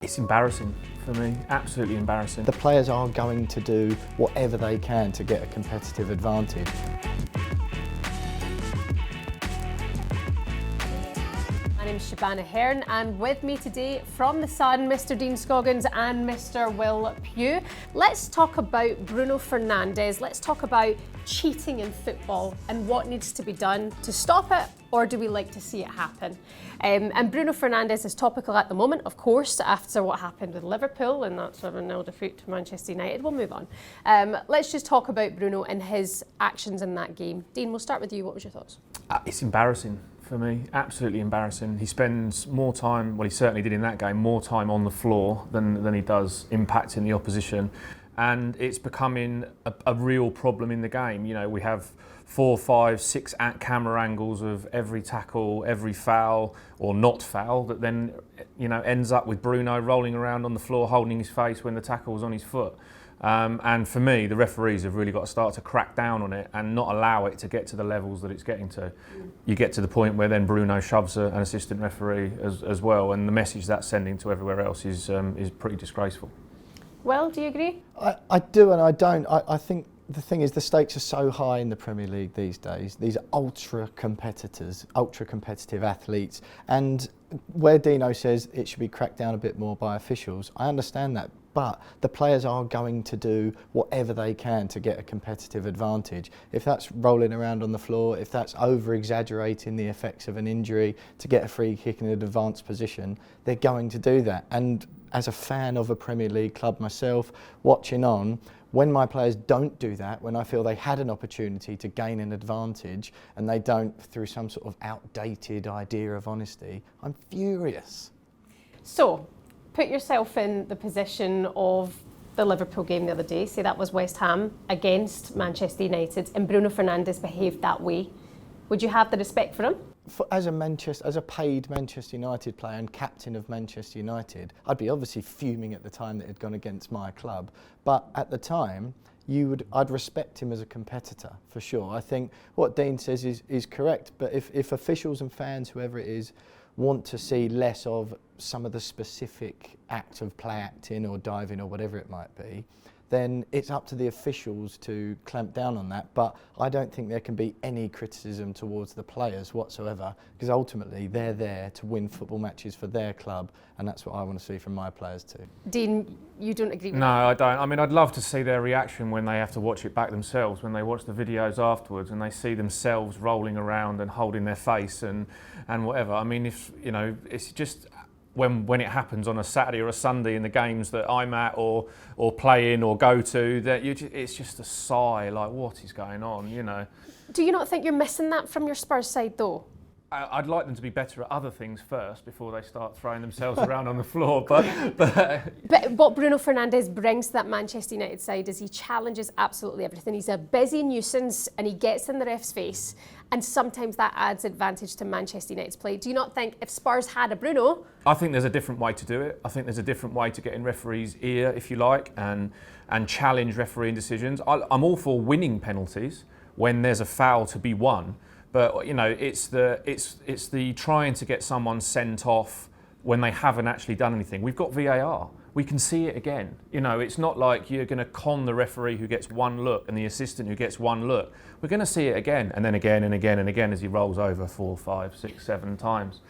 It's embarrassing for me, absolutely embarrassing. The players are going to do whatever they can to get a competitive advantage. My name is Shebahn Aherne, and with me today from The Sun, Mr. Dean Scoggins and Mr. Will Pugh. Let's talk about Bruno Fernandes. Let's talk about cheating in football and what needs to be done to stop it, or do we like to see it happen? And Bruno Fernandes is topical at the moment, of course, after what happened with Liverpool and that 7-0 defeat to Manchester United. We'll move on. Let's just talk about Bruno and his actions in that game. Dean, we'll start with you. What was your thoughts? It's embarrassing for me, absolutely embarrassing. He spends more time, well he certainly did in that game, more time on the floor than he does impacting the opposition. And it's becoming a real problem in the game. You know, we have 4, 5, 6 camera angles of every tackle, every foul or not foul that then, you know, ends up with Bruno rolling around on the floor holding his face when the tackle was on his foot. And for me, the referees have really got to start to crack down on it and not allow it to get to the levels that it's getting to. You get to the point where then Bruno shoves an assistant referee as well, and the message that's sending to everywhere else is pretty disgraceful. Well, do you agree? I do and I don't. I think the thing is the stakes are so high in the Premier League these days. These are ultra competitive athletes, and where Dino says it should be cracked down a bit more by officials, I understand that. But the players are going to do whatever they can to get a competitive advantage. If that's rolling around on the floor, if that's over-exaggerating the effects of an injury to get a free kick in an advanced position, they're going to do that. And as a fan of a Premier League club myself, watching on, when my players don't do that, when I feel they had an opportunity to gain an advantage and they don't through some sort of outdated idea of honesty, I'm furious. So, put yourself in the position of the Liverpool game the other day. Say that was West Ham against Manchester United and Bruno Fernandes behaved that way. Would you have the respect for him? As a paid Manchester United player and captain of Manchester United, I'd be obviously fuming at the time that it had gone against my club. But at the time, I'd respect him as a competitor, for sure. I think what Dean says is correct, but if officials and fans, whoever it is, want to see less of some of the specific act of play acting or diving or whatever it might be, then it's up to the officials to clamp down on that. But I don't think there can be any criticism towards the players whatsoever, because ultimately they're there to win football matches for their club, and that's what I want to see from my players too. Dean, you don't agree with that? No, I don't. I mean, I'd love to see their reaction when they have to watch it back themselves, when they watch the videos afterwards and they see themselves rolling around and holding their face and whatever. I mean, if you know, it's just when it happens on a Saturday or a Sunday in the games that I'm at or play in or go to, that it's just a sigh, like what is going on, you know. Do you not think you're missing that from your Spurs side though? I'd like them to be better at other things first before they start throwing themselves around on the floor. But what Bruno Fernandes brings to that Manchester United side is he challenges absolutely everything. He's a busy nuisance and he gets in the ref's face, and sometimes that adds advantage to Manchester United's play. Do you not think if Spurs had a Bruno? I think there's a different way to do it. I think there's a different way to get in referees' ear, if you like, and challenge refereeing decisions. I'm all for winning penalties when there's a foul to be won. But you know, it's the trying to get someone sent off when they haven't actually done anything. We've got VAR. We can see it again. You know, it's not like you're going to con the referee who gets one look and the assistant who gets one look. We're going to see it again and then again and again and again as he rolls over 4, 5, 6, 7 times.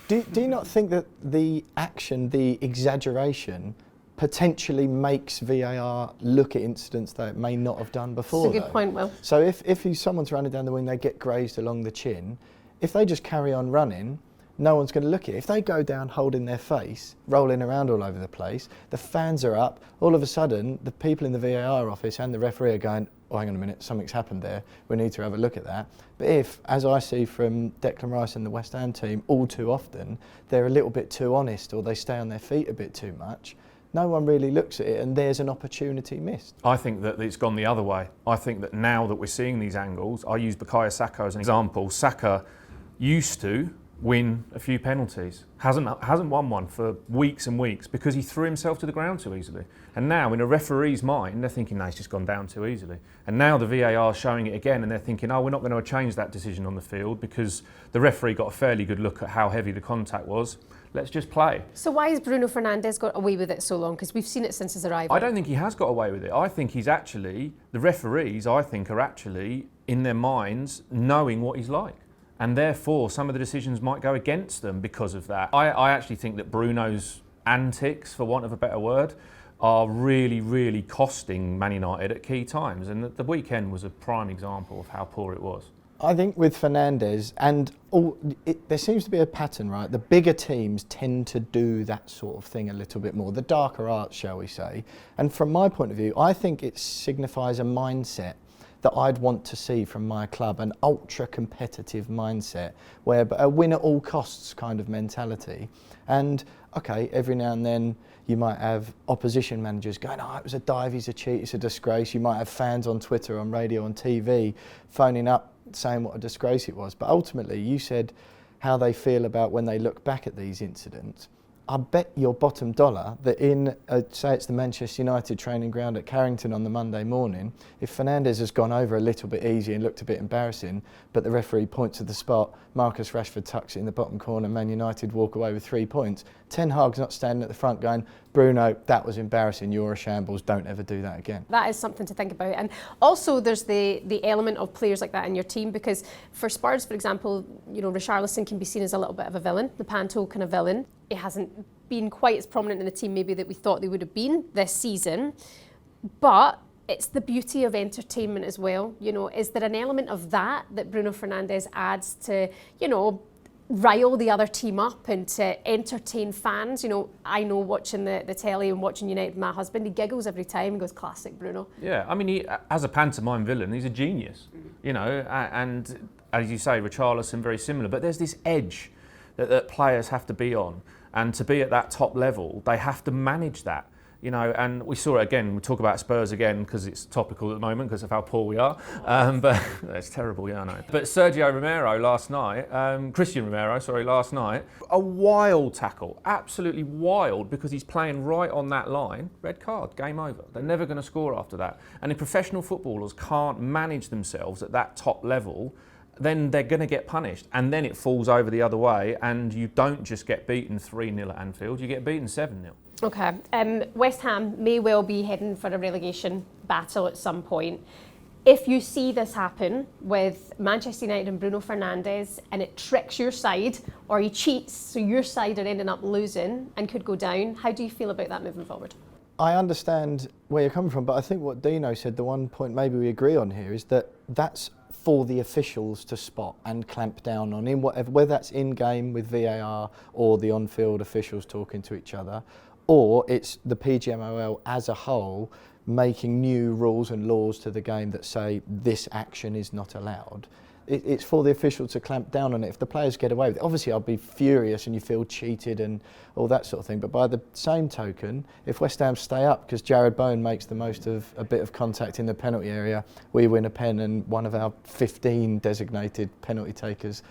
Do you not think that the action, the exaggeration, potentially makes VAR look at incidents that it may not have done before? That's a good point, Will. So if someone's running down the wing, they get grazed along the chin, if they just carry on running, no one's going to look at it. If they go down holding their face, rolling around all over the place, the fans are up, all of a sudden the people in the VAR office and the referee are going, oh, hang on a minute, something's happened there, we need to have a look at that. But if, as I see from Declan Rice and the West Ham team all too often, they're a little bit too honest or they stay on their feet a bit too much, no one really looks at it and there's an opportunity missed. I think that it's gone the other way. I think that now that we're seeing these angles, I use Bukayo Saka as an example. Saka used to win a few penalties, hasn't won one for weeks and weeks because he threw himself to the ground too easily. And now in a referee's mind, they're thinking, no, he's just gone down too easily. And now the VAR is showing it again and they're thinking, oh, we're not going to change that decision on the field because the referee got a fairly good look at how heavy the contact was. Let's just play. So why has Bruno Fernandes got away with it so long? Because we've seen it since his arrival. I don't think he has got away with it. I think he's actually, the referees, I think, are actually in their minds knowing what he's like. And therefore, some of the decisions might go against them because of that. I actually think that Bruno's antics, for want of a better word, are really, really costing Man United at key times. And the weekend was a prime example of how poor it was. I think with Fernandes, and there seems to be a pattern, right? The bigger teams tend to do that sort of thing a little bit more, the darker arts, shall we say. And from my point of view, I think it signifies a mindset that I'd want to see from my club, an ultra-competitive mindset, where a win at all costs kind of mentality. And, okay, every now and then you might have opposition managers going, oh, it was a dive, he's a cheat, it's a disgrace. You might have fans on Twitter, on radio, on TV, phoning up, saying what a disgrace it was. But ultimately, you said how they feel about when they look back at these incidents. I bet your bottom dollar that in, say it's the Manchester United training ground at Carrington on the Monday morning, if Fernandes has gone over a little bit easy and looked a bit embarrassing, but the referee points to the spot, Marcus Rashford tucks it in the bottom corner, Man United walk away with 3 points, Ten Hag's not standing at the front going, Bruno, that was embarrassing, you're a shambles, don't ever do that again. That is something to think about. And also there's the element of players like that in your team, because for Spurs, for example, you know, Richarlison can be seen as a little bit of a villain, the Panto kind of villain. It hasn't been quite as prominent in the team maybe that we thought they would have been this season, but it's the beauty of entertainment as well. You know, is there an element of that Bruno Fernandes adds to, you know, rile the other team up and to entertain fans? You know, I know watching the telly and watching United with my husband, he giggles every time and goes, classic Bruno. Yeah, I mean, he, as a pantomime villain, he's a genius, you know, and as you say, Richarlison, very similar, but there's this edge that players have to be on, and to be at that top level, they have to manage that. You know, and we saw it again. We talk about Spurs again because it's topical at the moment because of how poor we are. But it's terrible, yeah, I know. But Sergio Romero last night, Christian Romero, sorry, last night, a wild tackle, absolutely wild, because he's playing right on that line. Red card, game over. They're never going to score after that. And if professional footballers can't manage themselves at that top level, then they're going to get punished, and then it falls over the other way, and you don't just get beaten 3-0 at Anfield, you get beaten 7-0. Okay, West Ham may well be heading for a relegation battle at some point. If you see this happen with Manchester United and Bruno Fernandes, and it tricks your side, or he cheats, so your side are ending up losing and could go down, how do you feel about that moving forward? I understand where you're coming from, but I think what Dino said, the one point maybe we agree on here, is that that's for the officials to spot and clamp down on, in whatever, whether that's in-game with VAR or the on-field officials talking to each other, or it's the PGMOL as a whole making new rules and laws to the game that say this action is not allowed. It's for the official to clamp down on it. If the players get away with it, obviously I'll be furious and you feel cheated and all that sort of thing. But by the same token, if West Ham stay up because Jared Bowen makes the most of a bit of contact in the penalty area, we win a pen and one of our 15 designated penalty takers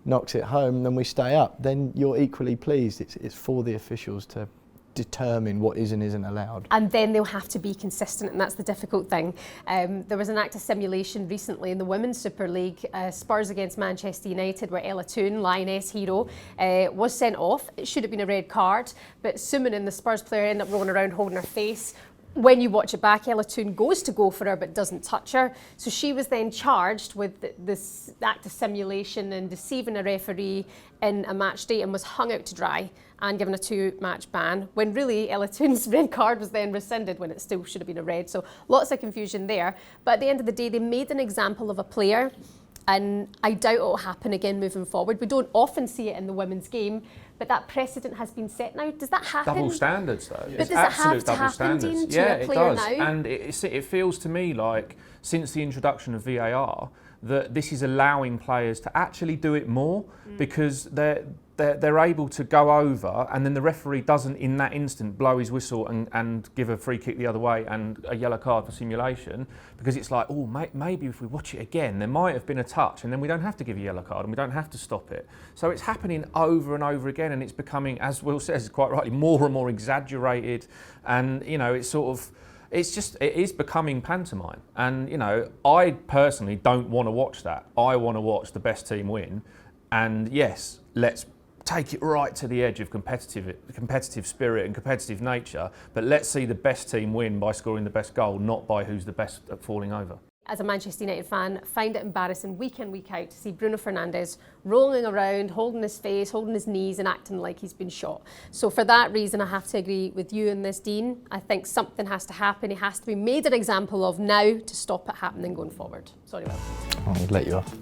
knocks it home, then we stay up, then you're equally pleased. It's for the officials to determine what is and isn't allowed. And then they'll have to be consistent, and that's the difficult thing. There was an act of simulation recently in the Women's Super League, Spurs against Manchester United, where Ella Toone, Lioness hero, was sent off. It should have been a red card, but Sumanen, the Spurs player, ended up rolling around holding her face. When you watch it back, Ella Toone goes to go for her but doesn't touch her. So she was then charged with this act of simulation and deceiving a referee in a match day and was hung out to dry and given a 2-match ban, when really Ella Toone's red card was then rescinded when it still should have been a red. So lots of confusion there. But at the end of the day, they made an example of a player, and I doubt it will happen again moving forward. We don't often see it in the women's game, but that precedent has been set now. Does that happen? Double standards, though. But does it have to happen, Dean, to a player now? And it feels to me like, since the introduction of VAR, that this is allowing players to actually do it more, because they're able to go over, and then the referee doesn't in that instant blow his whistle and give a free kick the other way and a yellow card for simulation, because it's like, oh, maybe if we watch it again, there might have been a touch, and then we don't have to give a yellow card and we don't have to stop it. So it's happening over and over again, and it's becoming, as Will says quite rightly, more and more exaggerated, and you know, it's sort of, it is becoming pantomime. And you know, I personally don't want to watch that. I want to watch the best team win, and yes, let's take it right to the edge of competitive spirit and competitive nature, but let's see the best team win by scoring the best goal, not by who's the best at falling over. As a Manchester United fan, find it embarrassing week in, week out to see Bruno Fernandes rolling around, holding his face, holding his knees and acting like he's been shot. So for that reason, I have to agree with you on this, Dean. I think something has to happen. He has to be made an example of now to stop it happening going forward. Sorry, Will. I'll let you off.